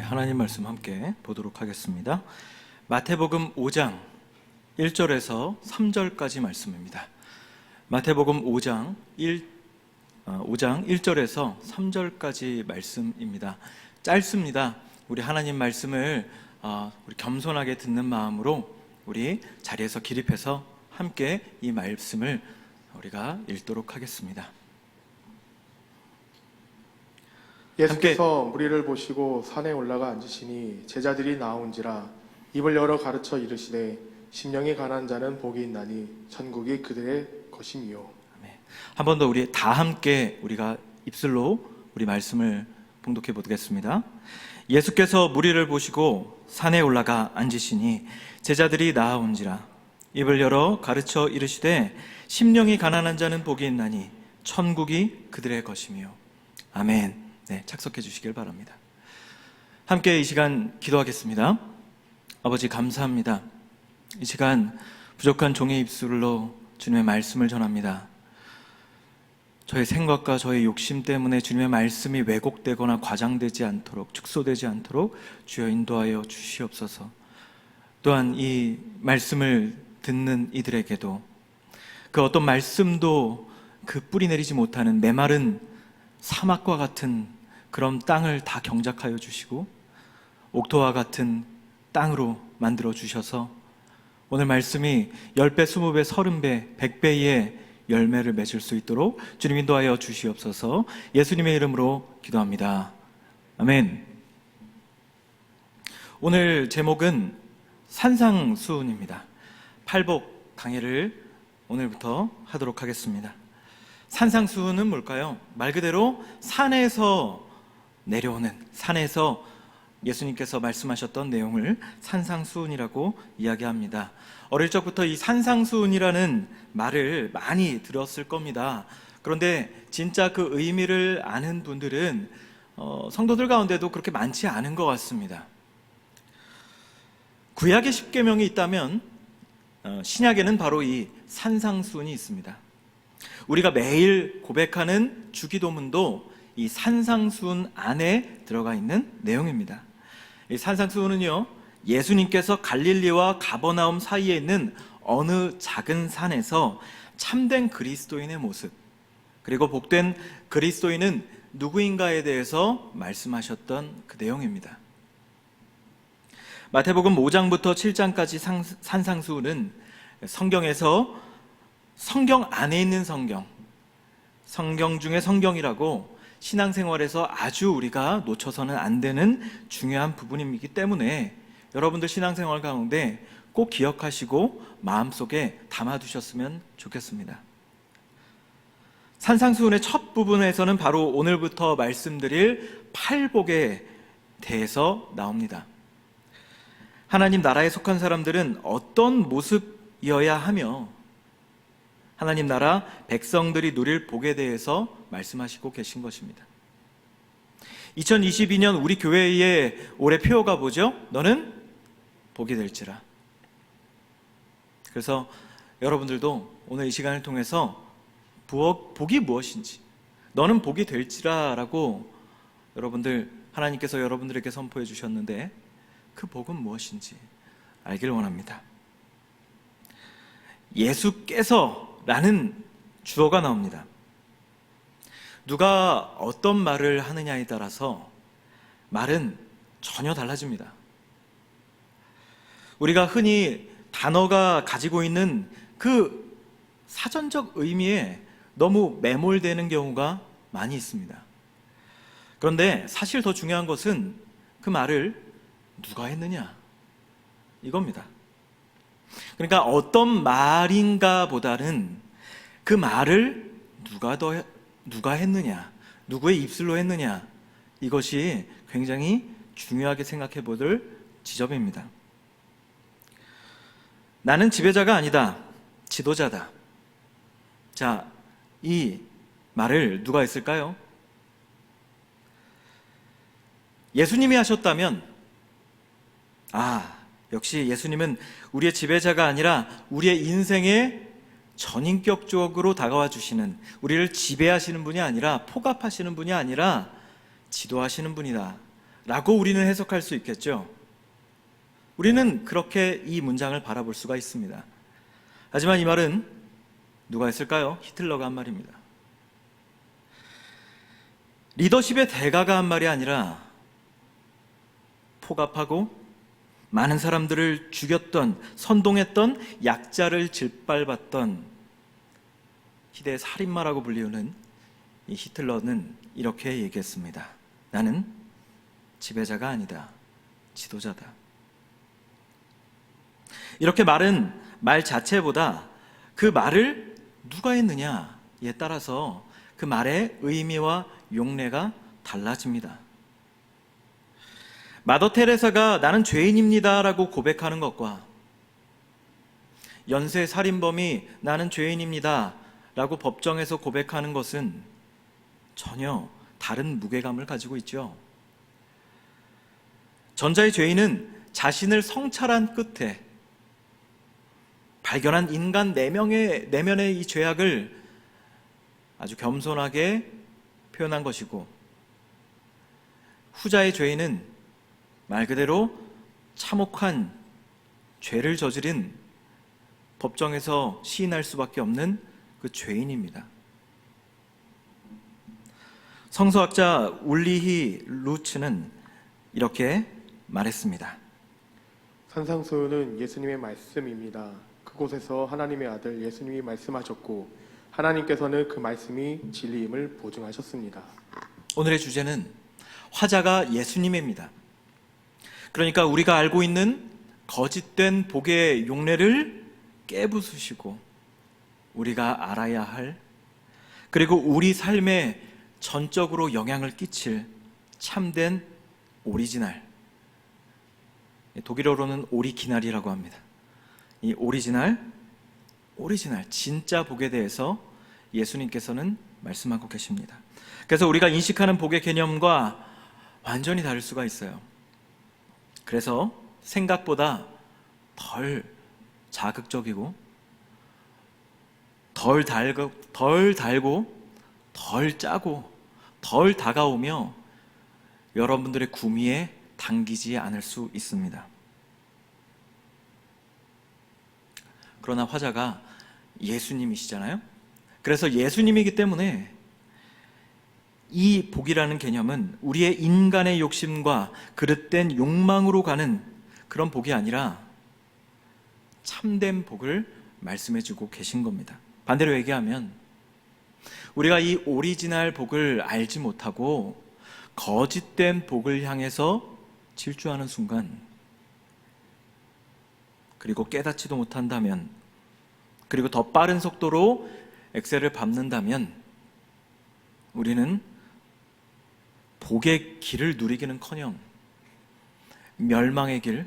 하나님 말씀 함께 보도록 하겠습니다. 마태복음 5장 1절에서 3절까지 말씀입니다. 마태복음 5장 1절에서 3절까지 말씀입니다. 짧습니다. 우리 하나님 말씀을 우리 겸손하게 듣는 마음으로 우리 자리에서 기립해서 함께 이 말씀을 우리가 읽도록 하겠습니다. 예수께서 무리를 보시고 산에 올라가 앉으시니 제자들이 나온지라 입을 열어 가르쳐 이르시되 심령이 가난한 자는 복이 있나니 천국이 그들의 것임이요. 한 번 더 우리 다 함께 우리가 입술로 우리 말씀을 봉독해 보겠습니다. 예수께서 무리를 보시고 산에 올라가 앉으시니 제자들이 나아온지라 입을 열어 가르쳐 이르시되 심령이 가난한 자는 복이 있나니 천국이 그들의 것이며. 아멘. 네, 착석해 주시길 바랍니다. 함께 이 시간 기도하겠습니다. 아버지 감사합니다. 이 시간 부족한 종의 입술로 주님의 말씀을 전합니다. 저의 생각과 저의 욕심 때문에 주님의 말씀이 왜곡되거나 과장되지 않도록, 축소되지 않도록 주여 인도하여 주시옵소서. 또한 이 말씀을 듣는 이들에게도 그 어떤 말씀도 그 뿌리 내리지 못하는 메마른 사막과 같은 그런 땅을 다 경작하여 주시고 옥토와 같은 땅으로 만들어 주셔서 오늘 말씀이 10배, 20배, 30배, 100배의 열매를 맺을 수 있도록 주님 인도하여 주시옵소서. 예수님의 이름으로 기도합니다. 아멘. 오늘 제목은 산상수훈입니다. 팔복 강해를 오늘부터 하도록 하겠습니다. 산상수훈은 뭘까요? 말 그대로 산에서 내려오는, 산에서 예수님께서 말씀하셨던 내용을 산상수훈이라고 이야기합니다. 어릴 적부터 이 산상수훈이라는 말을 많이 들었을 겁니다. 그런데 진짜 그 의미를 아는 분들은 성도들 가운데도 그렇게 많지 않은 것 같습니다. 구약의 10계명이 있다면 신약에는 바로 이 산상수훈이 있습니다. 우리가 매일 고백하는 주기도문도 이 산상수훈 안에 들어가 있는 내용입니다. 이 산상수훈은요, 예수님께서 갈릴리와 가버나움 사이에 있는 어느 작은 산에서 참된 그리스도인의 모습, 그리고 복된 그리스도인은 누구인가에 대해서 말씀하셨던 그 내용입니다. 마태복음 5장부터 7장까지 산상수훈은 성경에서 성경 안에 있는 성경 중에 성경이라고 신앙생활에서 아주 우리가 놓쳐서는 안 되는 중요한 부분이기 때문에 여러분들 신앙생활 가운데 꼭 기억하시고 마음속에 담아두셨으면 좋겠습니다. 산상수훈의 첫 부분에서는 바로 오늘부터 말씀드릴 팔복에 대해서 나옵니다. 하나님 나라에 속한 사람들은 어떤 모습이어야 하며 하나님 나라 백성들이 누릴 복에 대해서 말씀하시고 계신 것입니다. 2022년 우리 교회의 올해 표어가 뭐죠? 너는 복이 될지라. 그래서 여러분들도 오늘 이 시간을 통해서 복이 무엇인지, 너는 복이 될지라 라고 여러분들, 하나님께서 여러분들에게 선포해 주셨는데 그 복은 무엇인지 알기를 원합니다. 예수께서 라는 주어가 나옵니다. 누가 어떤 말을 하느냐에 따라서 말은 전혀 달라집니다. 우리가 흔히 단어가 가지고 있는 그 사전적 의미에 너무 매몰되는 경우가 많이 있습니다. 그런데 사실 더 중요한 것은 그 말을 누가 했느냐, 이겁니다. 그러니까 어떤 말인가 보다는 그 말을 누가 했느냐, 누구의 입술로 했느냐, 이것이 굉장히 중요하게 생각해 볼 지점입니다. 나는 지배자가 아니다, 지도자다. 자, 이 말을 누가 했을까요? 예수님이 하셨다면, 역시 예수님은 우리의 지배자가 아니라 우리의 인생에 전인격적으로 다가와 주시는, 우리를 지배하시는 분이 아니라 포갑하시는 분이 아니라 지도하시는 분이다 라고 우리는 해석할 수 있겠죠. 우리는 그렇게 이 문장을 바라볼 수가 있습니다. 하지만 이 말은 누가 했을까요? 히틀러가 한 말입니다. 리더십의 대가가 한 말이 아니라 포갑하고 많은 사람들을 죽였던, 선동했던, 약자를 짓밟았던 희대의 살인마라고 불리우는 이 히틀러는 이렇게 얘기했습니다. 나는 지배자가 아니다. 지도자다. 이렇게 말은 말 자체보다 그 말을 누가 했느냐에 따라서 그 말의 의미와 용례가 달라집니다. 마더 테레사가 나는 죄인입니다 라고 고백하는 것과 연쇄 살인범이 나는 죄인입니다 라고 법정에서 고백하는 것은 전혀 다른 무게감을 가지고 있죠. 전자의 죄인은 자신을 성찰한 끝에 발견한 인간 내면의 이 죄악을 아주 겸손하게 표현한 것이고, 후자의 죄인은 말 그대로 참혹한 죄를 저지른 법정에서 시인할 수밖에 없는 그 죄인입니다. 성서학자 울리히 루츠는 이렇게 말했습니다. 산상수훈은 예수님의 말씀입니다. 그곳에서 하나님의 아들 예수님이 말씀하셨고 하나님께서는 그 말씀이 진리임을 보증하셨습니다. 오늘의 주제는 화자가 예수님입니다. 그러니까 우리가 알고 있는 거짓된 복의 용례를 깨부수시고 우리가 알아야 할, 그리고 우리 삶에 전적으로 영향을 끼칠 참된 오리지널, 독일어로는 오리기날이라고 합니다. 이 오리지널 진짜 복에 대해서 예수님께서는 말씀하고 계십니다. 그래서 우리가 인식하는 복의 개념과 완전히 다를 수가 있어요. 그래서 생각보다 덜 자극적이고 덜 달고 덜 짜고 덜 다가오며 여러분들의 구미에 당기지 않을 수 있습니다. 그러나 화자가 예수님이시잖아요. 그래서 예수님이기 때문에 이 복이라는 개념은 우리의 인간의 욕심과 그릇된 욕망으로 가는 그런 복이 아니라 참된 복을 말씀해주고 계신 겁니다. 반대로 얘기하면 우리가 이 오리지널 복을 알지 못하고 거짓된 복을 향해서 질주하는 순간, 그리고 깨닫지도 못한다면, 그리고 더 빠른 속도로 엑셀을 밟는다면 우리는 복의 길을 누리기는커녕 멸망의 길,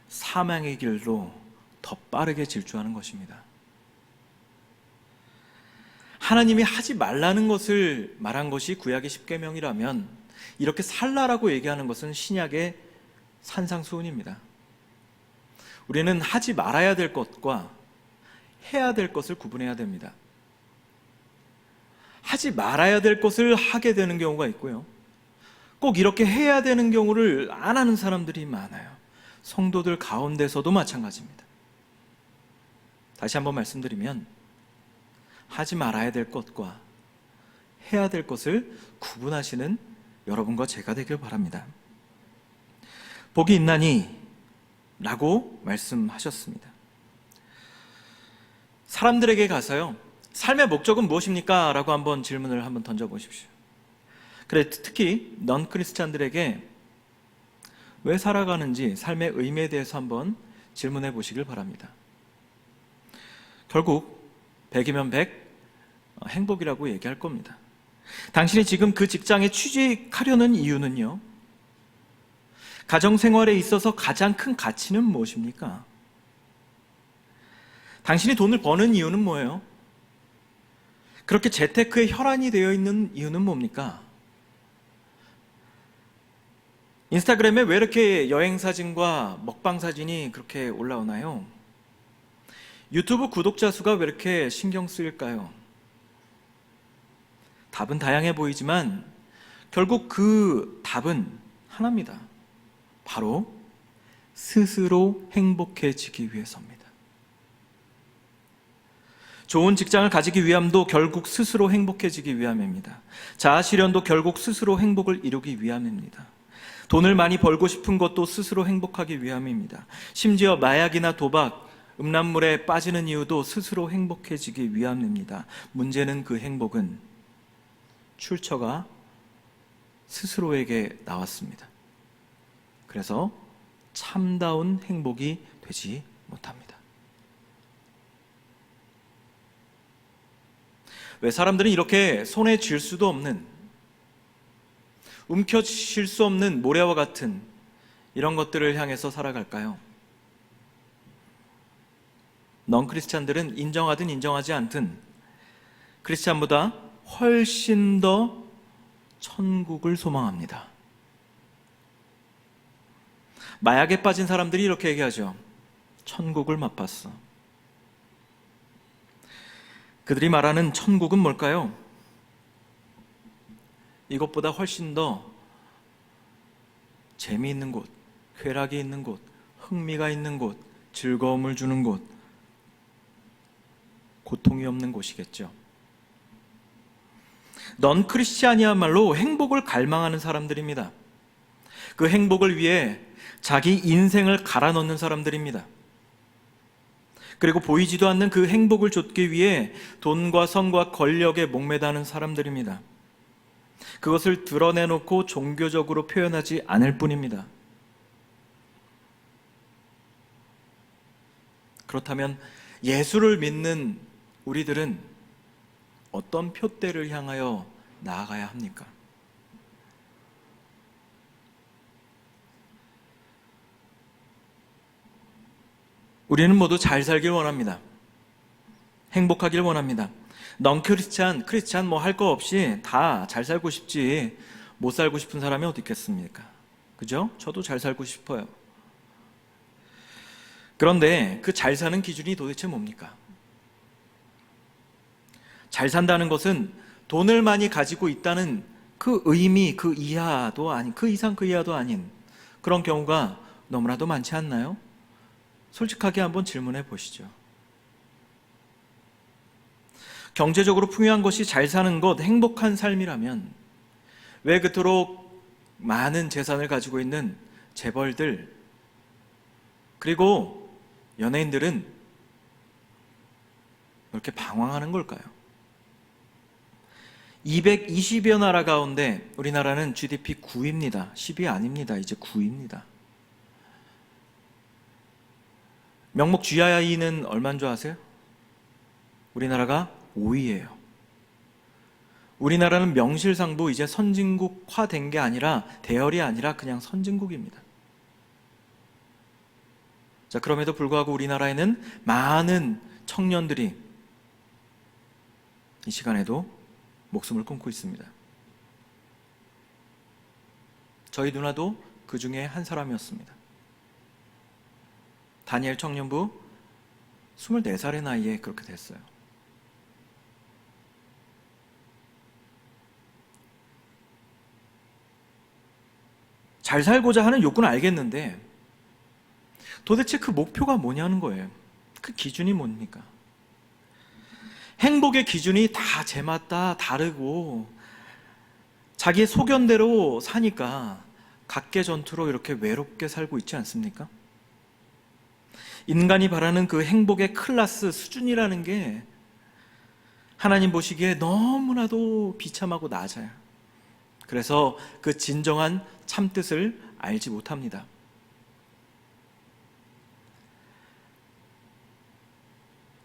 사망의 길로 더 빠르게 질주하는 것입니다. 하나님이 하지 말라는 것을 말한 것이 구약의 십계명이라면 이렇게 살라라고 얘기하는 것은 신약의 산상수훈입니다. 우리는 하지 말아야 될 것과 해야 될 것을 구분해야 됩니다. 하지 말아야 될 것을 하게 되는 경우가 있고요, 꼭 이렇게 해야 되는 경우를 안 하는 사람들이 많아요. 성도들 가운데서도 마찬가지입니다. 다시 한번 말씀드리면 하지 말아야 될 것과 해야 될 것을 구분하시는 여러분과 제가 되길 바랍니다. 복이 있나니 라고 말씀하셨습니다. 사람들에게 가서요, 삶의 목적은 무엇입니까? 라고 한번 질문을 한번 던져보십시오. 그래, 특히 넌 크리스찬들에게 왜 살아가는지, 삶의 의미에 대해서 한번 질문해 보시길 바랍니다. 결국 100이면 100 행복이라고 얘기할 겁니다. 당신이 지금 그 직장에 취직하려는 이유는요, 가정생활에 있어서 가장 큰 가치는 무엇입니까? 당신이 돈을 버는 이유는 뭐예요? 그렇게 재테크에 혈안이 되어 있는 이유는 뭡니까? 인스타그램에 왜 이렇게 여행사진과 먹방사진이 그렇게 올라오나요? 유튜브 구독자 수가 왜 이렇게 신경 쓰일까요? 답은 다양해 보이지만 결국 그 답은 하나입니다. 바로 스스로 행복해지기 위해서입니다. 좋은 직장을 가지기 위함도 결국 스스로 행복해지기 위함입니다. 자아실현도 결국 스스로 행복을 이루기 위함입니다. 돈을 많이 벌고 싶은 것도 스스로 행복하기 위함입니다. 심지어 마약이나 도박, 음란물에 빠지는 이유도 스스로 행복해지기 위함입니다. 문제는 그 행복은 출처가 스스로에게 나왔습니다. 그래서 참다운 행복이 되지 못합니다. 왜 사람들은 이렇게 손에 쥘 수도 없는, 움켜쥘 수 없는 모래와 같은 이런 것들을 향해서 살아갈까요? 넌 크리스찬들은 인정하든 인정하지 않든 크리스찬보다 훨씬 더 천국을 소망합니다. 마약에 빠진 사람들이 이렇게 얘기하죠. 천국을 맛봤어. 그들이 말하는 천국은 뭘까요? 이것보다 훨씬 더 재미있는 곳, 쾌락이 있는 곳, 흥미가 있는 곳, 즐거움을 주는 곳, 고통이 없는 곳이겠죠. 넌 크리스찬이야말로 행복을 갈망하는 사람들입니다. 그 행복을 위해 자기 인생을 갈아 넣는 사람들입니다. 그리고 보이지도 않는 그 행복을 좇기 위해 돈과 성과 권력에 목매다는 사람들입니다. 그것을 드러내놓고 종교적으로 표현하지 않을 뿐입니다. 그렇다면 예수를 믿는 우리들은 어떤 표대를 향하여 나아가야 합니까? 우리는 모두 잘 살길 원합니다. 행복하길 원합니다. 넌 크리스찬 뭐 할 거 없이 다 잘 살고 싶지 못 살고 싶은 사람이 어디 있겠습니까? 그죠? 저도 잘 살고 싶어요. 그런데 그 잘 사는 기준이 도대체 뭡니까? 잘 산다는 것은 돈을 많이 가지고 있다는 그 의미, 그 이하도 아닌, 그 이상 그 이하도 아닌 그런 경우가 너무나도 많지 않나요? 솔직하게 한번 질문해 보시죠. 경제적으로 풍요한 것이 잘 사는 것, 행복한 삶이라면 왜 그토록 많은 재산을 가지고 있는 재벌들 그리고 연예인들은 이렇게 방황하는 걸까요? 220여 나라 가운데 우리나라는 GDP 9위입니다. 10위 아닙니다. 이제 9위입니다. 명목 GI는 얼마인 줄 아세요? 우리나라가 5위예요. 우리나라는 명실상부 이제 선진국화된 게 아니라 대열이 아니라 그냥 선진국입니다. 자, 그럼에도 불구하고 우리나라에는 많은 청년들이 이 시간에도 목숨을 끊고 있습니다. 저희 누나도 그 중에 한 사람이었습니다. 다니엘 청년부 24살의 나이에 그렇게 됐어요. 잘 살고자 하는 욕구는 알겠는데 도대체 그 목표가 뭐냐는 거예요. 그 기준이 뭡니까? 행복의 기준이 다 제맞다 다르고 자기의 소견대로 사니까 각계전투로 이렇게 외롭게 살고 있지 않습니까? 인간이 바라는 그 행복의 클래스 수준이라는 게 하나님 보시기에 너무나도 비참하고 낮아요. 그래서 그 진정한 참뜻을 알지 못합니다.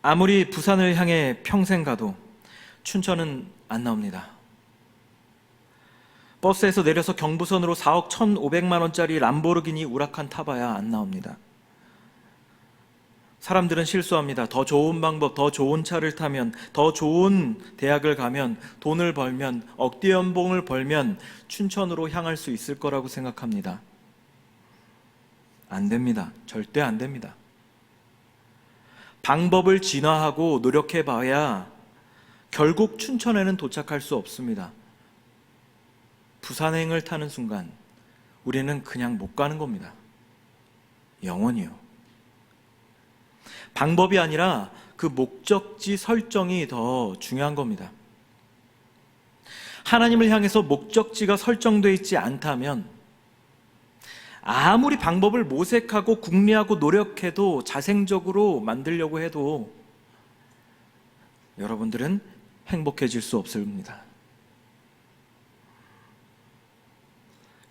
아무리 부산을 향해 평생 가도 춘천은 안 나옵니다. 버스에서 내려서 경부선으로 4억 1,500만 원짜리 람보르기니 우라칸 타봐야 안 나옵니다. 사람들은 실수합니다. 더 좋은 방법, 더 좋은 차를 타면, 더 좋은 대학을 가면, 돈을 벌면, 억대 연봉을 벌면 춘천으로 향할 수 있을 거라고 생각합니다. 안 됩니다. 절대 안 됩니다. 방법을 진화하고 노력해봐야 결국 춘천에는 도착할 수 없습니다. 부산행을 타는 순간 우리는 그냥 못 가는 겁니다. 영원히요. 방법이 아니라 그 목적지 설정이 더 중요한 겁니다. 하나님을 향해서 목적지가 설정되어 있지 않다면 아무리 방법을 모색하고 궁리하고 노력해도 자생적으로 만들려고 해도 여러분들은 행복해질 수 없습니다.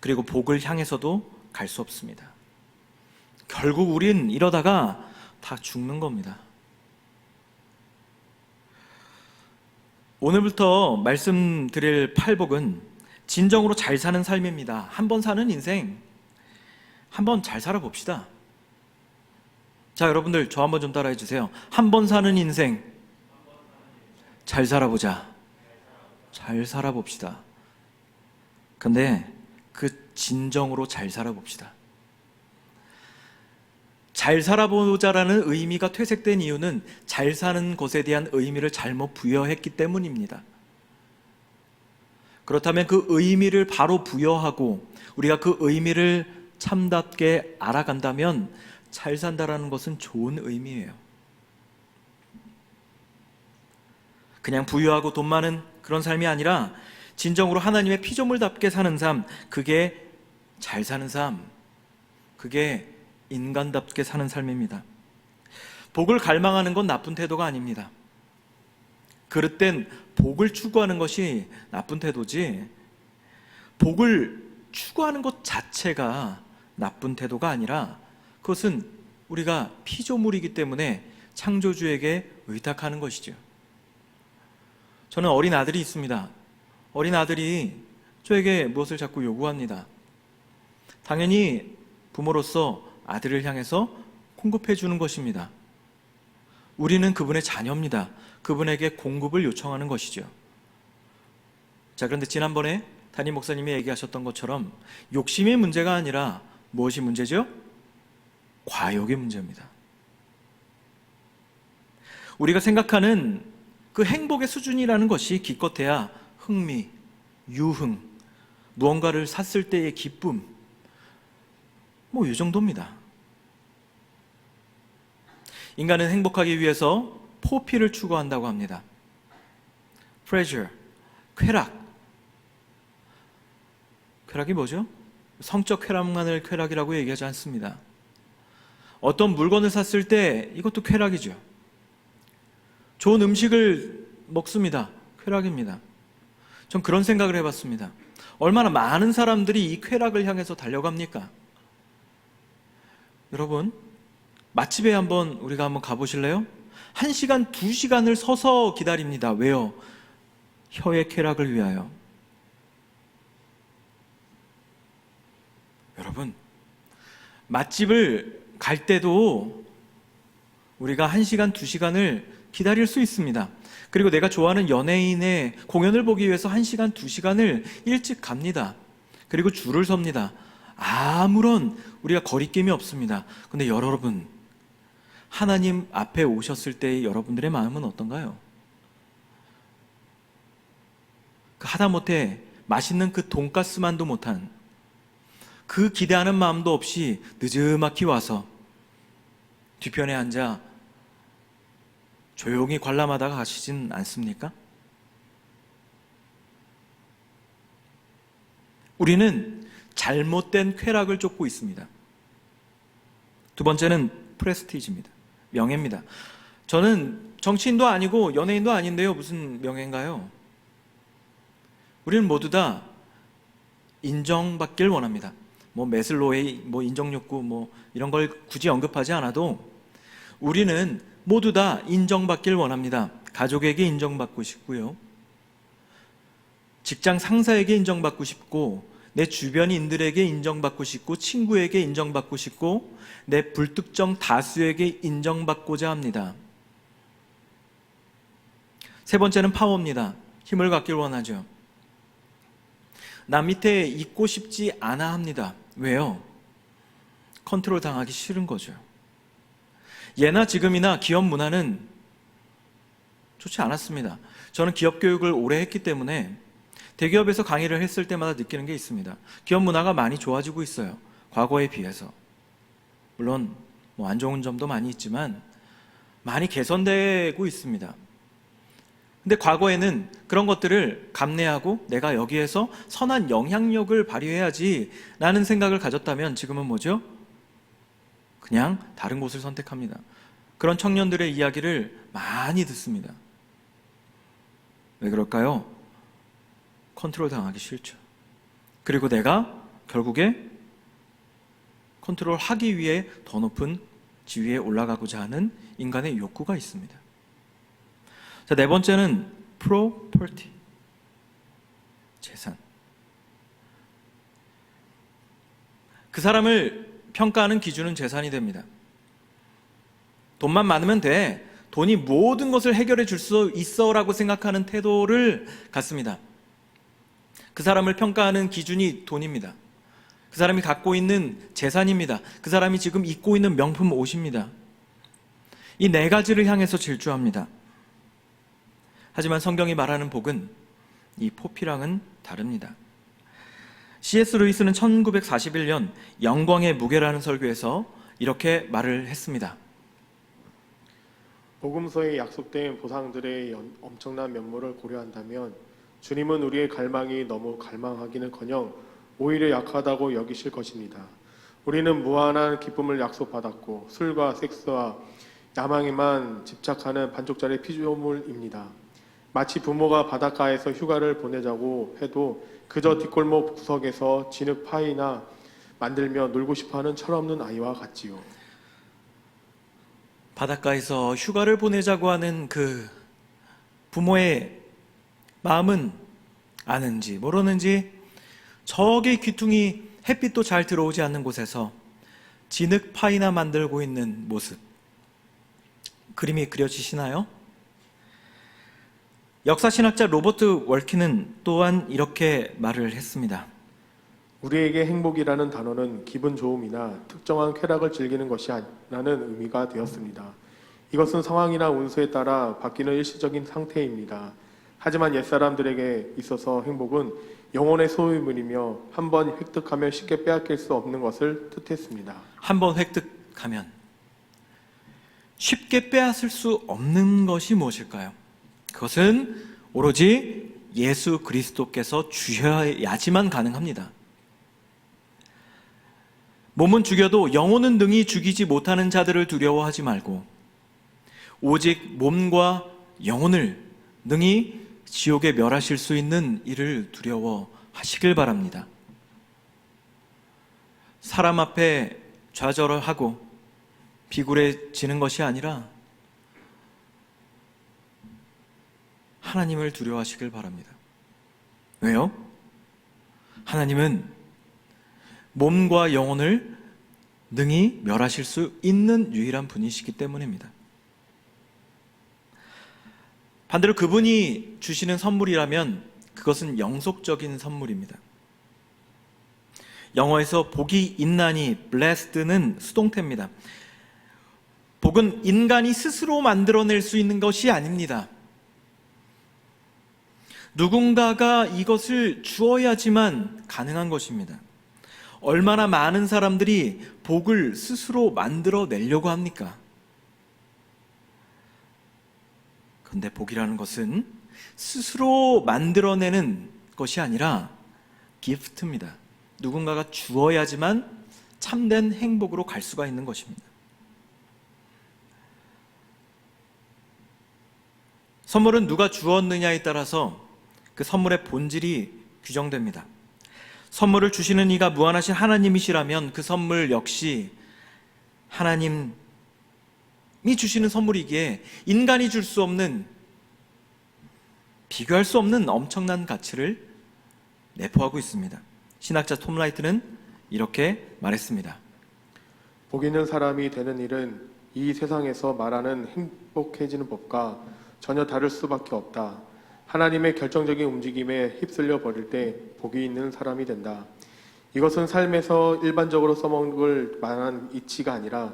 그리고 복을 향해서도 갈 수 없습니다. 결국 우린 이러다가 다 죽는 겁니다. 오늘부터 말씀드릴 팔복은 진정으로 잘 사는 삶입니다. 한 번 사는 인생, 한번 잘 살아봅시다. 자, 여러분들 저 한번 좀 따라해 주세요. 한 번 사는 인생, 잘 살아보자. 잘 살아봅시다. 근데 그 진정으로 잘 살아봅시다. 잘 살아보자라는 의미가 퇴색된 이유는 잘 사는 것에 대한 의미를 잘못 부여했기 때문입니다. 그렇다면 그 의미를 바로 부여하고 우리가 그 의미를 참답게 알아간다면 잘 산다라는 것은 좋은 의미예요. 그냥 부유하고 돈 많은 그런 삶이 아니라 진정으로 하나님의 피조물답게 사는 삶, 그게 잘 사는 삶, 그게 인간답게 사는 삶입니다. 복을 갈망하는 건 나쁜 태도가 아닙니다. 그릇된 복을 추구하는 것이 나쁜 태도지, 복을 추구하는 것 자체가 나쁜 태도가 아니라 그것은 우리가 피조물이기 때문에 창조주에게 의탁하는 것이죠. 저는 어린 아들이 있습니다. 어린 아들이 저에게 무엇을 자꾸 요구합니다. 당연히 부모로서 아들을 향해서 공급해 주는 것입니다. 우리는 그분의 자녀입니다. 그분에게 공급을 요청하는 것이죠. 자, 그런데 지난번에 담임 목사님이 얘기하셨던 것처럼 욕심의 문제가 아니라 무엇이 문제죠? 과욕의 문제입니다. 우리가 생각하는 그 행복의 수준이라는 것이 기껏해야 흥미, 유흥, 무언가를 샀을 때의 기쁨, 뭐 이 정도입니다. 인간은 행복하기 위해서 포피를 추구한다고 합니다. pleasure, 쾌락. 쾌락이 뭐죠? 성적 쾌락만을 쾌락이라고 얘기하지 않습니다. 어떤 물건을 샀을 때 이것도 쾌락이죠. 좋은 음식을 먹습니다. 쾌락입니다. 전 그런 생각을 해봤습니다. 얼마나 많은 사람들이 이 쾌락을 향해서 달려갑니까? 여러분, 맛집에 우리가 한번 가보실래요? 1시간, 2시간을 서서 기다립니다. 왜요? 혀의 쾌락을 위하여. 여러분, 맛집을 갈 때도 우리가 1시간, 2시간을 기다릴 수 있습니다. 그리고 내가 좋아하는 연예인의 공연을 보기 위해서 1시간, 2시간을 일찍 갑니다. 그리고 줄을 섭니다. 아무런 우리가 거리낌이 없습니다. 근데 여러분, 하나님 앞에 오셨을 때의 여러분들의 마음은 어떤가요? 하다못해 맛있는 그 돈가스만도 못한, 그 기대하는 마음도 없이 느지막이 와서 뒤편에 앉아 조용히 관람하다가 가시진 않습니까? 우리는 잘못된 쾌락을 쫓고 있습니다. 두 번째는 프레스티지입니다. 명예입니다. 저는 정치인도 아니고 연예인도 아닌데요. 무슨 명예인가요? 우리는 모두 다 인정받길 원합니다. 매슬로의 인정욕구 이런 걸 굳이 언급하지 않아도 우리는 모두 다 인정받길 원합니다. 가족에게 인정받고 싶고요. 직장 상사에게 인정받고 싶고, 내 주변인들에게 인정받고 싶고, 친구에게 인정받고 싶고, 내 불특정 다수에게 인정받고자 합니다. 세 번째는 파워입니다. 힘을 갖길 원하죠. 남 밑에 있고 싶지 않아 합니다. 왜요? 컨트롤 당하기 싫은 거죠. 예나 지금이나 기업 문화는 좋지 않았습니다. 저는 기업 교육을 오래 했기 때문에 대기업에서 강의를 했을 때마다 느끼는 게 있습니다. 기업 문화가 많이 좋아지고 있어요. 과거에 비해서. 물론 뭐 안 좋은 점도 많이 있지만 많이 개선되고 있습니다. 근데 과거에는 그런 것들을 감내하고 내가 여기에서 선한 영향력을 발휘해야지 라는 생각을 가졌다면 지금은 뭐죠? 그냥 다른 곳을 선택합니다. 그런 청년들의 이야기를 많이 듣습니다. 왜 그럴까요? 컨트롤 당하기 싫죠. 그리고 내가 결국에 컨트롤 하기 위해 더 높은 지위에 올라가고자 하는 인간의 욕구가 있습니다. 자, 네 번째는 property, 재산. 그 사람을 평가하는 기준은 재산이 됩니다. 돈만 많으면 돼. 돈이 모든 것을 해결해 줄 수 있어라고 생각하는 태도를 갖습니다. 그 사람을 평가하는 기준이 돈입니다. 그 사람이 갖고 있는 재산입니다. 그 사람이 지금 입고 있는 명품 옷입니다. 이 네 가지를 향해서 질주합니다. 하지만 성경이 말하는 복은 이 포피랑은 다릅니다. C.S. 루이스는 1941년 영광의 무게라는 설교에서 이렇게 말을 했습니다. 복음서에 약속된 보상들의 엄청난 면모를 고려한다면 주님은 우리의 갈망이 너무 갈망하기는커녕 오히려 약하다고 여기실 것입니다. 우리는 무한한 기쁨을 약속받았고 술과 섹스와 야망에만 집착하는 반쪽짜리 피조물입니다. 마치 부모가 바닷가에서 휴가를 보내자고 해도 그저 뒷골목 구석에서 진흙 파이나 만들며 놀고 싶어하는 철없는 아이와 같지요. 바닷가에서 휴가를 보내자고 하는 그 부모의 마음은 아는지 모르는지 저기 귀퉁이 햇빛도 잘 들어오지 않는 곳에서 진흙 파이나 만들고 있는 모습, 그림이 그려지시나요? 역사신학자 로버트 월키는 또한 이렇게 말을 했습니다. 우리에게 행복이라는 단어는 기분 좋음이나 특정한 쾌락을 즐기는 것이 아니라는 의미가 되었습니다. 이것은 상황이나 운수에 따라 바뀌는 일시적인 상태입니다. 하지만 옛사람들에게 있어서 행복은 영혼의 소유물이며 한번 획득하면 쉽게 빼앗길 수 없는 것을 뜻했습니다. 한번 획득하면 쉽게 빼앗을 수 없는 것이 무엇일까요? 그것은 오로지 예수 그리스도께서 주셔야지만 가능합니다. 몸은 죽여도 영혼은 능히 죽이지 못하는 자들을 두려워하지 말고 오직 몸과 영혼을 능히 지옥에 멸하실 수 있는 이를 두려워하시길 바랍니다. 사람 앞에 좌절하고 비굴해지는 것이 아니라 하나님을 두려워하시길 바랍니다. 왜요? 하나님은 몸과 영혼을 능히 멸하실 수 있는 유일한 분이시기 때문입니다. 반대로 그분이 주시는 선물이라면 그것은 영속적인 선물입니다. 영어에서 복이 있나니 blessed는 수동태입니다. 복은 인간이 스스로 만들어낼 수 있는 것이 아닙니다. 누군가가 이것을 주어야지만 가능한 것입니다. 얼마나 많은 사람들이 복을 스스로 만들어내려고 합니까? 그런데 복이라는 것은 스스로 만들어내는 것이 아니라 기프트입니다. 누군가가 주어야지만 참된 행복으로 갈 수가 있는 것입니다. 선물은 누가 주었느냐에 따라서 그 선물의 본질이 규정됩니다. 선물을 주시는 이가 무한하신 하나님이시라면 그 선물 역시 하나님이 주시는 선물이기에 인간이 줄 수 없는, 비교할 수 없는 엄청난 가치를 내포하고 있습니다. 신학자 톰 라이트는 이렇게 말했습니다. 복 있는 사람이 되는 일은 이 세상에서 말하는 행복해지는 법과 전혀 다를 수밖에 없다. 하나님의 결정적인 움직임에 휩쓸려 버릴 때 복이 있는 사람이 된다. 이것은 삶에서 일반적으로 써먹을 만한 이치가 아니라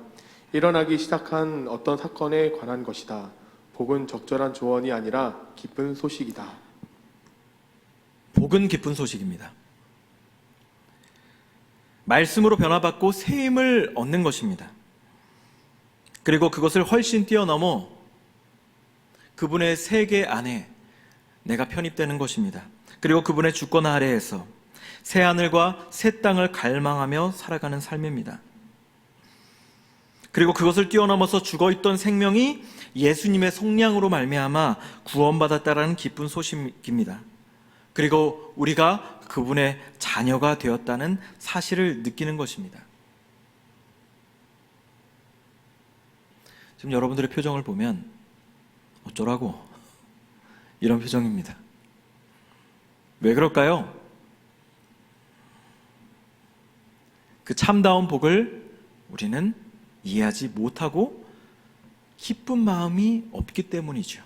일어나기 시작한 어떤 사건에 관한 것이다. 복은 적절한 조언이 아니라 기쁜 소식이다. 복은 기쁜 소식입니다. 말씀으로 변화받고 새 힘을 얻는 것입니다. 그리고 그것을 훨씬 뛰어넘어 그분의 세계 안에 내가 편입되는 것입니다. 그리고 그분의 주권 아래에서 새 하늘과 새 땅을 갈망하며 살아가는 삶입니다. 그리고 그것을 뛰어넘어서 죽어있던 생명이 예수님의 속량으로 말미암아 구원받았다라는 기쁜 소식입니다. 그리고 우리가 그분의 자녀가 되었다는 사실을 느끼는 것입니다. 지금 여러분들의 표정을 보면 어쩌라고 이런 표정입니다. 왜 그럴까요? 그 참다운 복을 우리는 이해하지 못하고 기쁜 마음이 없기 때문이죠.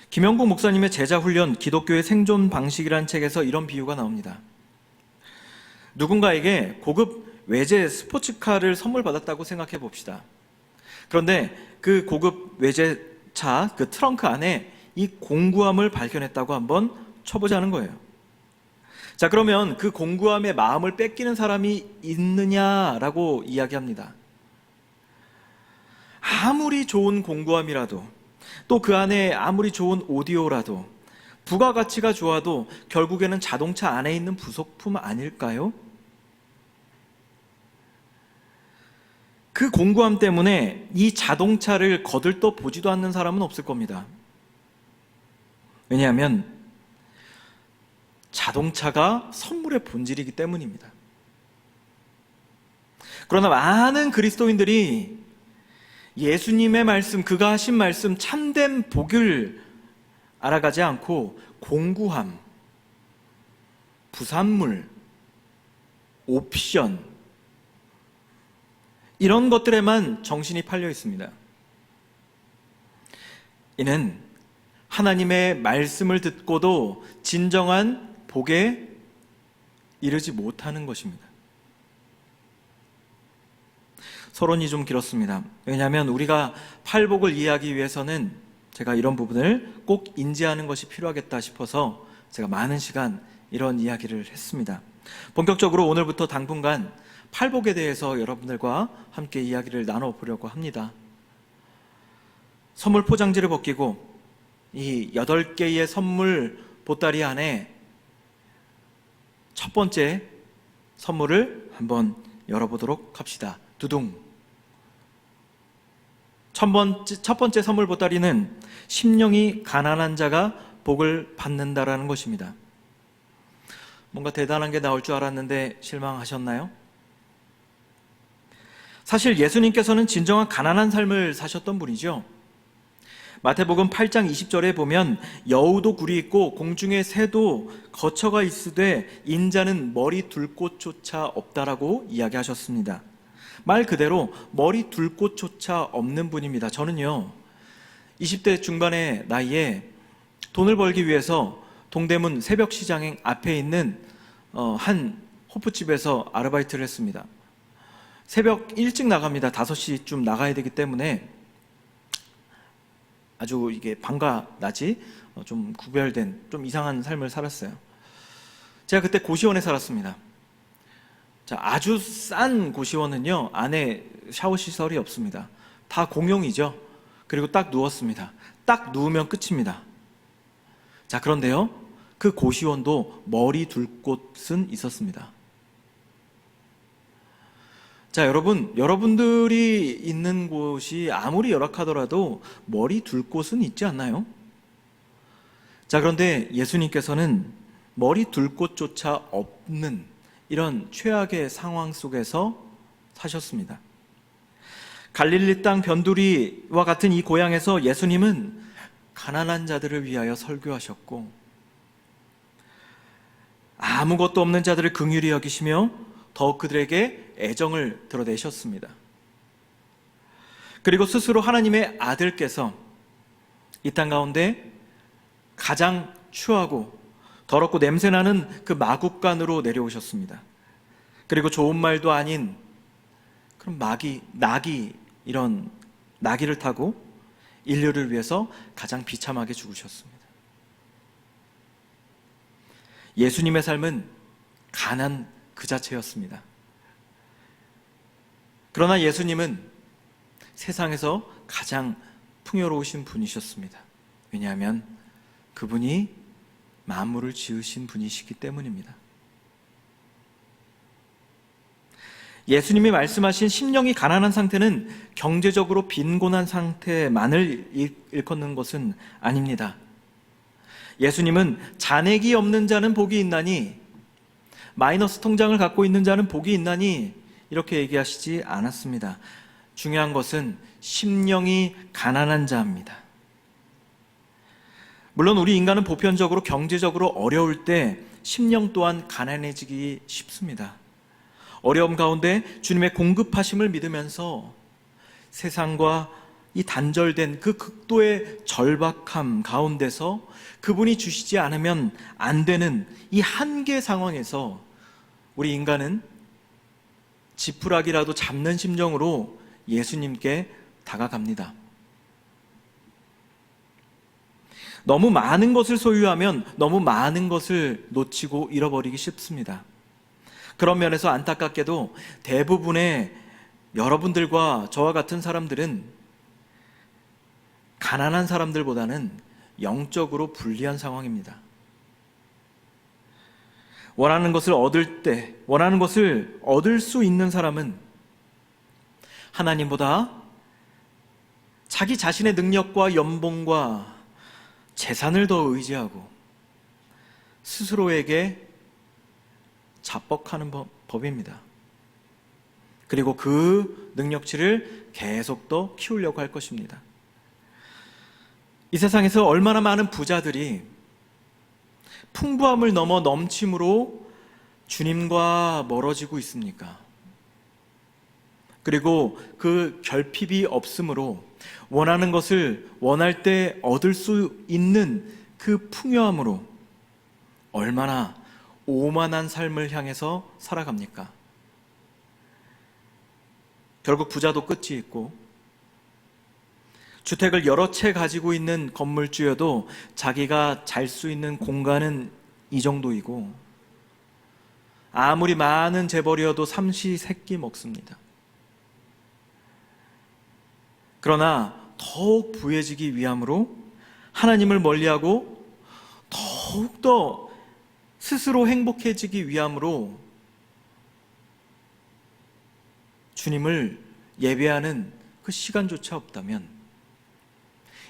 김영국 목사님의 제자훈련 기독교의 생존 방식이라는 책에서 이런 비유가 나옵니다. 누군가에게 고급 외제 스포츠카를 선물 받았다고 생각해 봅시다. 그런데 그 고급 외제차 그 트렁크 안에 이 공구함을 발견했다고 한번 쳐보자는 거예요. 자, 그러면 그 공구함의 마음을 뺏기는 사람이 있느냐라고 이야기합니다. 아무리 좋은 공구함이라도 또 그 안에 아무리 좋은 오디오라도 부가가치가 좋아도 결국에는 자동차 안에 있는 부속품 아닐까요? 그 공구함 때문에 이 자동차를 거들떠 보지도 않는 사람은 없을 겁니다. 왜냐하면 자동차가 선물의 본질이기 때문입니다. 그러나 많은 그리스도인들이 예수님의 말씀, 그가 하신 말씀, 참된 복을 알아가지 않고 공구함, 부산물, 옵션 이런 것들에만 정신이 팔려 있습니다. 이는 하나님의 말씀을 듣고도 진정한 복에 이르지 못하는 것입니다. 서론이 좀 길었습니다. 왜냐하면 우리가 팔복을 이해하기 위해서는 제가 이런 부분을 꼭 인지하는 것이 필요하겠다 싶어서 제가 많은 시간 이런 이야기를 했습니다. 본격적으로 오늘부터 당분간 팔복에 대해서 여러분들과 함께 이야기를 나눠보려고 합니다. 선물 포장지를 벗기고 이 8개의 선물 보따리 안에 첫 번째 선물을 한번 열어보도록 합시다. 두둥. 첫 번째 선물 보따리는 심령이 가난한 자가 복을 받는다라는 것입니다. 뭔가 대단한 게 나올 줄 알았는데 실망하셨나요? 사실 예수님께서는 진정한 가난한 삶을 사셨던 분이죠. 마태복음 8장 20절에 보면 여우도 굴이 있고 공중의 새도 거처가 있으되 인자는 머리 둘 곳조차 없다라고 이야기하셨습니다. 말 그대로 머리 둘 곳조차 없는 분입니다. 저는요 20대 중반의 나이에 돈을 벌기 위해서 동대문 새벽시장 앞에 있는 한 호프집에서 아르바이트를 했습니다. 새벽 일찍 나갑니다. 5시쯤 나가야 되기 때문에 아주 이게 밤과 낮이 좀 구별된 좀 이상한 삶을 살았어요. 제가 그때 고시원에 살았습니다. 자, 아주 싼 고시원은요 안에 샤워 시설이 없습니다. 다 공용이죠. 그리고 딱 누웠습니다. 딱 누우면 끝입니다. 자, 그런데요 그 고시원도 머리 둘 곳은 있었습니다. 자, 여러분들이 있는 곳이 아무리 열악하더라도 머리 둘 곳은 있지 않나요? 자, 그런데 예수님께서는 머리 둘 곳조차 없는 이런 최악의 상황 속에서 사셨습니다. 갈릴리 땅 변두리와 같은 이 고향에서 예수님은 가난한 자들을 위하여 설교하셨고 아무것도 없는 자들을 긍휼히 여기시며 더욱 그들에게 애정을 드러내셨습니다. 그리고 스스로 하나님의 아들께서 이 땅 가운데 가장 추하고 더럽고 냄새나는 그 마국간으로 내려오셨습니다. 그리고 좋은 말도 아닌 그런 이런 나귀를 타고 인류를 위해서 가장 비참하게 죽으셨습니다. 예수님의 삶은 가난 그 자체였습니다. 그러나 예수님은 세상에서 가장 풍요로우신 분이셨습니다. 왜냐하면 그분이 만물을 지으신 분이시기 때문입니다. 예수님이 말씀하신 심령이 가난한 상태는 경제적으로 빈곤한 상태만을 일컫는 것은 아닙니다. 예수님은 잔액이 없는 자는 복이 있나니, 마이너스 통장을 갖고 있는 자는 복이 있나니 이렇게 얘기하시지 않았습니다. 중요한 것은 심령이 가난한 자입니다. 물론 우리 인간은 보편적으로 경제적으로 어려울 때 심령 또한 가난해지기 쉽습니다. 어려움 가운데 주님의 공급하심을 믿으면서 세상과 이 단절된 그 극도의 절박함 가운데서 그분이 주시지 않으면 안 되는 이 한계 상황에서 우리 인간은 지푸라기라도 잡는 심정으로 예수님께 다가갑니다. 너무 많은 것을 소유하면 너무 많은 것을 놓치고 잃어버리기 쉽습니다. 그런 면에서 안타깝게도 대부분의 여러분들과 저와 같은 사람들은 가난한 사람들보다는 영적으로 불리한 상황입니다. 원하는 것을 얻을 때, 원하는 것을 얻을 수 있는 사람은 하나님보다 자기 자신의 능력과 연봉과 재산을 더 의지하고 스스로에게 자뻑하는 법입니다. 그리고 그 능력치를 계속 더 키우려고 할 것입니다. 이 세상에서 얼마나 많은 부자들이 풍부함을 넘어 넘침으로 주님과 멀어지고 있습니까? 그리고 그 결핍이 없으므로 원하는 것을 원할 때 얻을 수 있는 그 풍요함으로 얼마나 오만한 삶을 향해서 살아갑니까? 결국 부자도 끝이 있고, 주택을 여러 채 가지고 있는 건물주여도 자기가 잘 수 있는 공간은 이 정도이고, 아무리 많은 재벌이어도 삼시세끼 먹습니다. 그러나 더욱 부해지기 위함으로 하나님을 멀리하고 더욱더 스스로 행복해지기 위함으로 주님을 예배하는 그 시간조차 없다면,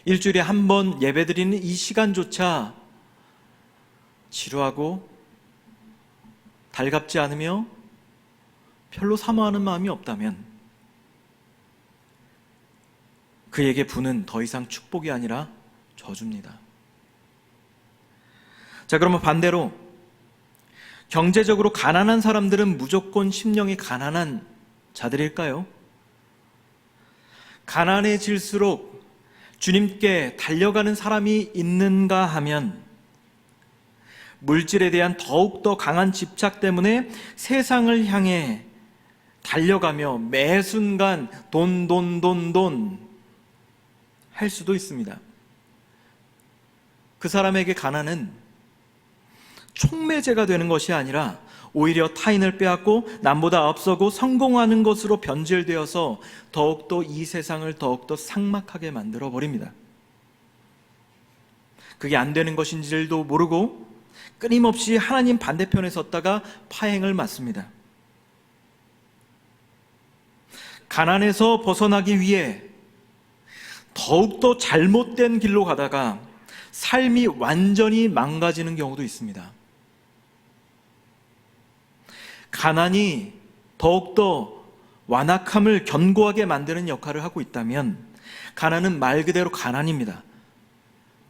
일주일에 한 번 예배드리는 이 시간조차 지루하고 달갑지 않으며 별로 사모하는 마음이 없다면 그에게 부는 더 이상 축복이 아니라 저주입니다. 자, 그러면 반대로 경제적으로 가난한 사람들은 무조건 심령이 가난한 자들일까요? 가난해질수록 주님께 달려가는 사람이 있는가 하면 물질에 대한 더욱더 강한 집착 때문에 세상을 향해 달려가며 매 순간 돈 할 수도 있습니다. 그 사람에게 가난은 촉매제가 되는 것이 아니라 오히려 타인을 빼앗고 남보다 앞서고 성공하는 것으로 변질되어서 더욱더 이 세상을 더욱더 삭막하게 만들어버립니다. 그게 안 되는 것인지도 모르고 끊임없이 하나님 반대편에 섰다가 파행을 맞습니다. 가난에서 벗어나기 위해 더욱더 잘못된 길로 가다가 삶이 완전히 망가지는 경우도 있습니다. 가난이 더욱더 완악함을 견고하게 만드는 역할을 하고 있다면 가난은 말 그대로 가난입니다.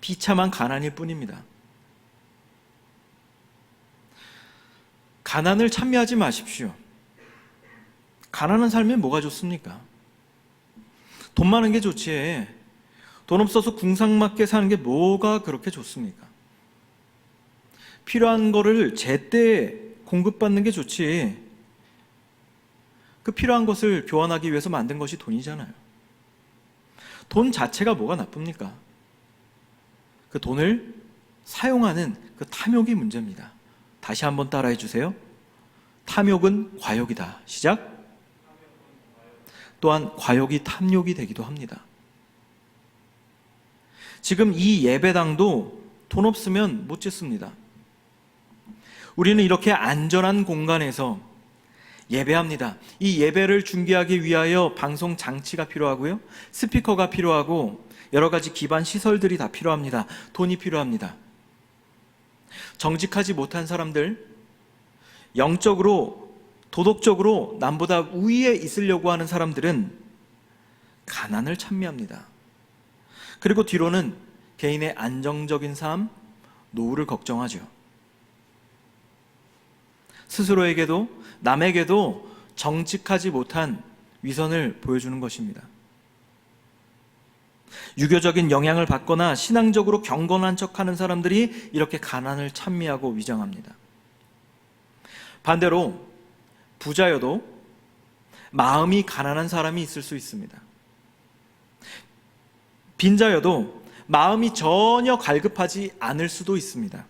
비참한 가난일 뿐입니다. 가난을 찬미하지 마십시오. 가난한 삶이 뭐가 좋습니까? 돈 많은 게 좋지. 돈 없어서 궁상맞게 사는 게 뭐가 그렇게 좋습니까? 필요한 거를 제때 공급받는 게 좋지. 그 필요한 것을 교환하기 위해서 만든 것이 돈이잖아요. 돈 자체가 뭐가 나쁩니까? 그 돈을 사용하는 그 탐욕이 문제입니다. 다시 한번 따라해 주세요. 탐욕은 과욕이다. 시작. 또한 과욕이 탐욕이 되기도 합니다. 지금 이 예배당도 돈 없으면 못 짓습니다. 우리는 이렇게 안전한 공간에서 예배합니다. 이 예배를 중계하기 위하여 방송 장치가 필요하고요, 스피커가 필요하고 여러 가지 기반 시설들이 다 필요합니다. 돈이 필요합니다. 정직하지 못한 사람들, 영적으로 도덕적으로 남보다 우위에 있으려고 하는 사람들은 가난을 찬미합니다. 그리고 뒤로는 개인의 안정적인 삶, 노후를 걱정하죠. 스스로에게도 남에게도 정직하지 못한 위선을 보여주는 것입니다. 유교적인 영향을 받거나 신앙적으로 경건한 척하는 사람들이 이렇게 가난을 찬미하고 위장합니다. 반대로 부자여도 마음이 가난한 사람이 있을 수 있습니다. 빈자여도 마음이 전혀 갈급하지 않을 수도 있습니다.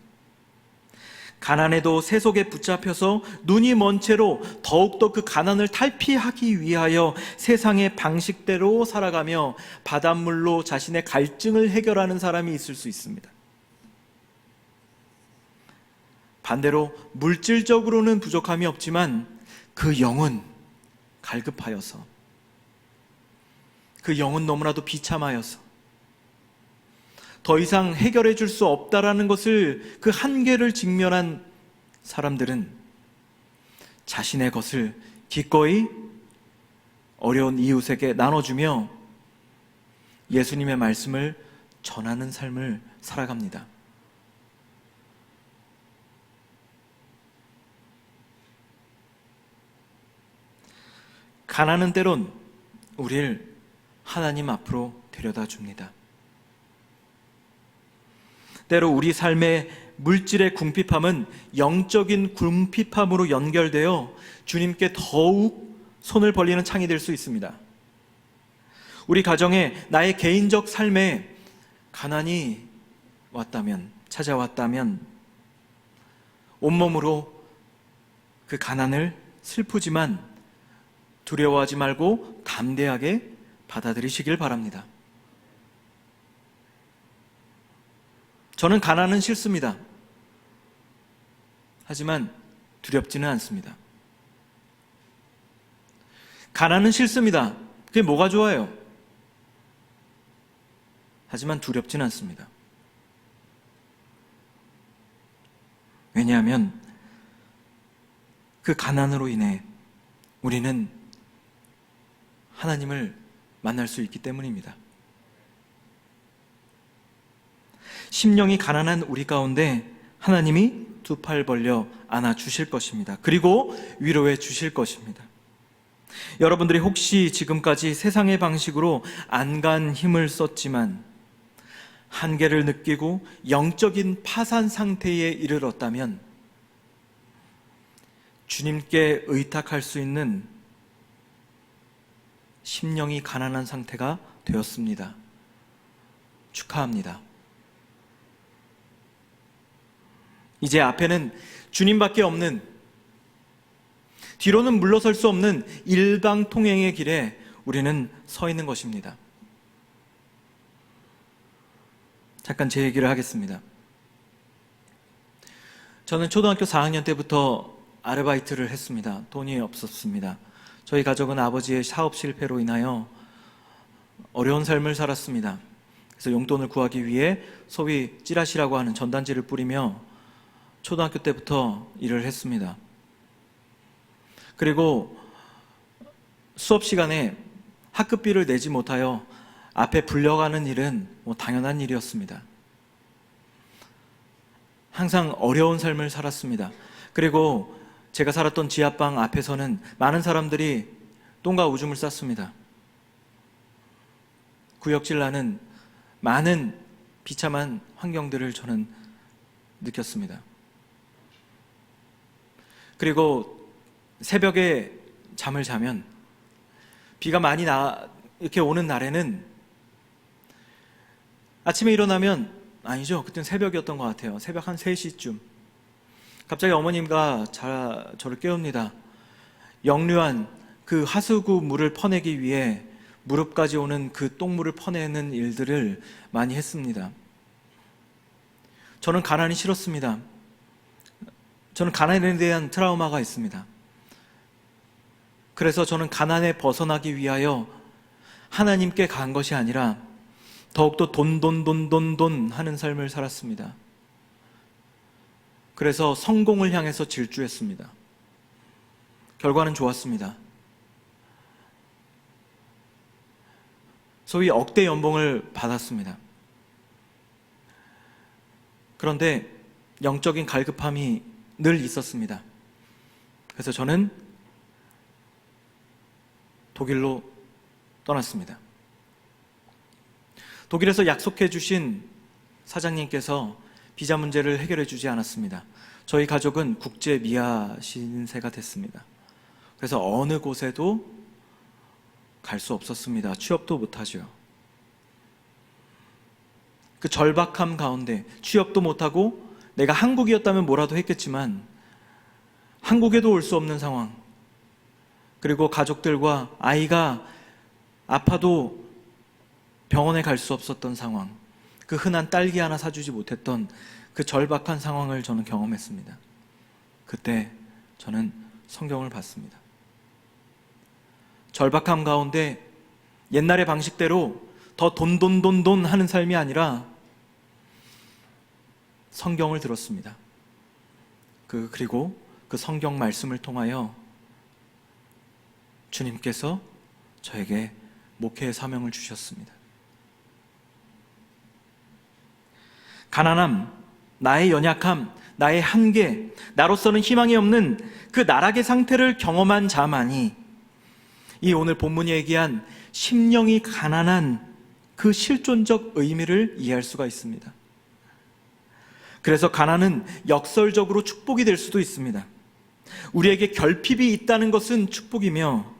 가난에도 세속에 붙잡혀서 눈이 먼 채로 더욱더 그 가난을 탈피하기 위하여 세상의 방식대로 살아가며 바닷물로 자신의 갈증을 해결하는 사람이 있을 수 있습니다. 반대로 물질적으로는 부족함이 없지만 그 영은 갈급하여서, 그 영은 너무나도 비참하여서 더 이상 해결해 줄 수 없다라는 것을, 그 한계를 직면한 사람들은 자신의 것을 기꺼이 어려운 이웃에게 나눠주며 예수님의 말씀을 전하는 삶을 살아갑니다. 가난은 때론 우리를 하나님 앞으로 데려다 줍니다. 때로 우리 삶의 물질의 궁핍함은 영적인 궁핍함으로 연결되어 주님께 더욱 손을 벌리는 창이 될 수 있습니다. 우리 가정에, 나의 개인적 삶에 가난이 왔다면, 찾아왔다면 온몸으로 그 가난을 슬프지만 두려워하지 말고 담대하게 받아들이시길 바랍니다. 저는 가난은 싫습니다. 하지만 두렵지는 않습니다. 가난은 싫습니다. 그게 뭐가 좋아요? 하지만 두렵지는 않습니다. 왜냐하면 그 가난으로 인해 우리는 하나님을 만날 수 있기 때문입니다. 심령이 가난한 우리 가운데 하나님이 두 팔 벌려 안아 주실 것입니다. 그리고 위로해 주실 것입니다. 여러분들이 혹시 지금까지 세상의 방식으로 안간 힘을 썼지만 한계를 느끼고 영적인 파산 상태에 이르렀다면 주님께 의탁할 수 있는 심령이 가난한 상태가 되었습니다. 축하합니다. 이제 앞에는 주님밖에 없는, 뒤로는 물러설 수 없는 일방통행의 길에 우리는 서 있는 것입니다. 잠깐 제 얘기를 하겠습니다. 저는 초등학교 4학년 때부터 아르바이트를 했습니다. 돈이 없었습니다. 저희 가족은 아버지의 사업 실패로 인하여 어려운 삶을 살았습니다. 그래서 용돈을 구하기 위해 소위 찌라시라고 하는 전단지를 뿌리며 초등학교 때부터 일을 했습니다. 그리고 수업 시간에 학급비를 내지 못하여 앞에 불려가는 일은 당연한 일이었습니다. 항상 어려운 삶을 살았습니다. 그리고 제가 살았던 지하방 앞에서는 많은 사람들이 똥과 오줌을 쌌습니다. 구역질 나는 많은 비참한 환경들을 저는 느꼈습니다. 그리고 새벽에 잠을 자면 비가 많이 이렇게 오는 날에는 아침에 일어나면, 아니죠, 그때는 새벽이었던 것 같아요. 새벽 한 3시쯤 갑자기 어머님과 저를 깨웁니다. 역류한 그 하수구 물을 퍼내기 위해 무릎까지 오는 그 똥물을 퍼내는 일들을 많이 했습니다. 저는 가난이 싫었습니다. 저는 가난에 대한 트라우마가 있습니다. 그래서 저는 가난에 벗어나기 위하여 하나님께 간 것이 아니라 더욱더 돈 하는 삶을 살았습니다. 그래서 성공을 향해서 질주했습니다. 결과는 좋았습니다. 소위 억대 연봉을 받았습니다. 그런데 영적인 갈급함이 늘 있었습니다. 그래서 저는 독일로 떠났습니다. 독일에서 약속해 주신 사장님께서 비자 문제를 해결해 주지 않았습니다. 저희 가족은 국제 미아 신세가 됐습니다. 그래서 어느 곳에도 갈 수 없었습니다. 취업도 못하죠. 그 절박함 가운데 취업도 못하고 내가 한국이었다면 뭐라도 했겠지만 한국에도 올 수 없는 상황, 그리고 가족들과 아이가 아파도 병원에 갈 수 없었던 상황, 그 흔한 딸기 하나 사주지 못했던 그 절박한 상황을 저는 경험했습니다. 그때 저는 성경을 봤습니다. 절박함 가운데 옛날의 방식대로 더 돈 하는 삶이 아니라 성경을 들었습니다. 그리고 그 성경 말씀을 통하여 주님께서 저에게 목회의 사명을 주셨습니다. 가난함, 나의 연약함, 나의 한계, 나로서는 희망이 없는 그 나락의 상태를 경험한 자만이 이 오늘 본문이 얘기한 심령이 가난한 그 실존적 의미를 이해할 수가 있습니다. 그래서 가난은 역설적으로 축복이 될 수도 있습니다. 우리에게 결핍이 있다는 것은 축복이며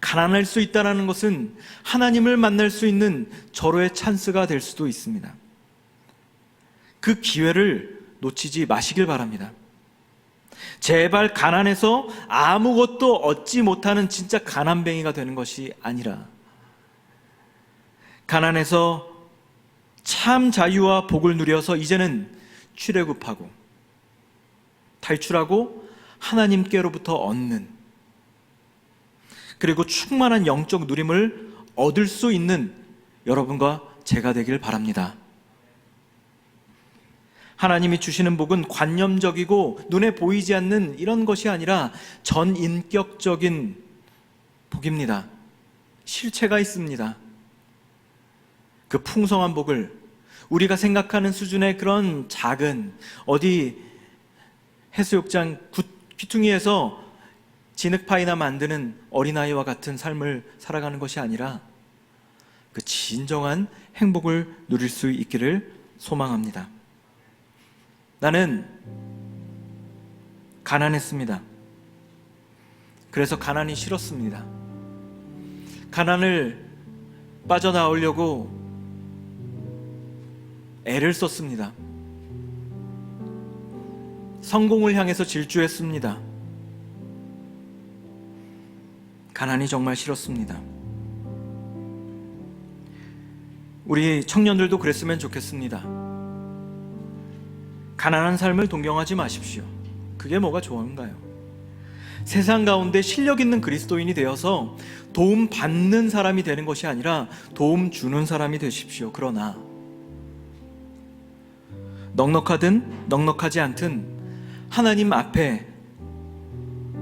가난할 수 있다는 것은 하나님을 만날 수 있는 절호의 찬스가 될 수도 있습니다. 그 기회를 놓치지 마시길 바랍니다. 제발 가난해서 아무것도 얻지 못하는 진짜 가난뱅이가 되는 것이 아니라 가난해서 참 자유와 복을 누려서 이제는 출애굽하고 탈출하고 하나님께로부터 얻는, 그리고 충만한 영적 누림을 얻을 수 있는 여러분과 제가 되길 바랍니다. 하나님이 주시는 복은 관념적이고 눈에 보이지 않는 이런 것이 아니라 전인격적인 복입니다. 실체가 있습니다. 그 풍성한 복을 우리가 생각하는 수준의 그런 작은 어디 해수욕장 귀퉁이에서 진흙파이나 만드는 어린아이와 같은 삶을 살아가는 것이 아니라 그 진정한 행복을 누릴 수 있기를 소망합니다. 나는 가난했습니다. 그래서 가난이 싫었습니다. 가난을 빠져나오려고 애를 썼습니다. 성공을 향해서 질주했습니다. 가난이 정말 싫었습니다. 우리 청년들도 그랬으면 좋겠습니다. 가난한 삶을 동경하지 마십시오. 그게 뭐가 좋은가요? 세상 가운데 실력 있는 그리스도인이 되어서 도움 받는 사람이 되는 것이 아니라 도움 주는 사람이 되십시오. 그러나 넉넉하든 넉넉하지 않든 하나님 앞에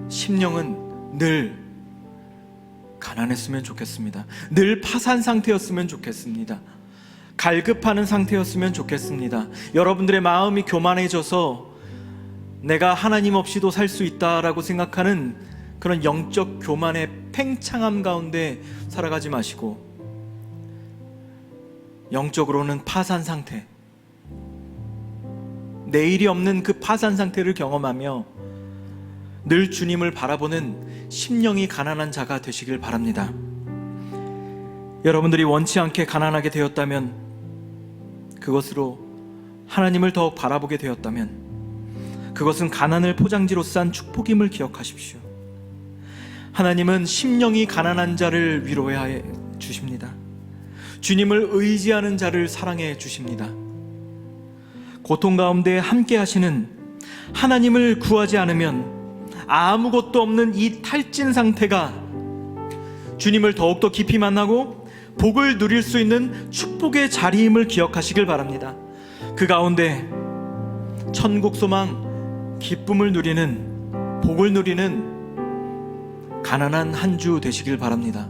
심령은 늘 가난했으면 좋겠습니다. 늘 파산 상태였으면 좋겠습니다. 갈급하는 상태였으면 좋겠습니다. 여러분들의 마음이 교만해져서 내가 하나님 없이도 살 수 있다라고 생각하는 그런 영적 교만의 팽창함 가운데 살아가지 마시고 영적으로는 파산 상태, 내일이 없는 그 파산 상태를 경험하며 늘 주님을 바라보는 심령이 가난한 자가 되시길 바랍니다. 여러분들이 원치 않게 가난하게 되었다면, 그것으로 하나님을 더욱 바라보게 되었다면, 그것은 가난을 포장지로 싼 축복임을 기억하십시오. 하나님은 심령이 가난한 자를 위로해 주십니다. 주님을 의지하는 자를 사랑해 주십니다. 고통 가운데 함께 하시는 하나님을 구하지 않으면 아무것도 없는 이 탈진 상태가 주님을 더욱더 깊이 만나고 복을 누릴 수 있는 축복의 자리임을 기억하시길 바랍니다. 그 가운데 천국 소망, 기쁨을 누리는, 복을 누리는 가난한 한 주 되시길 바랍니다.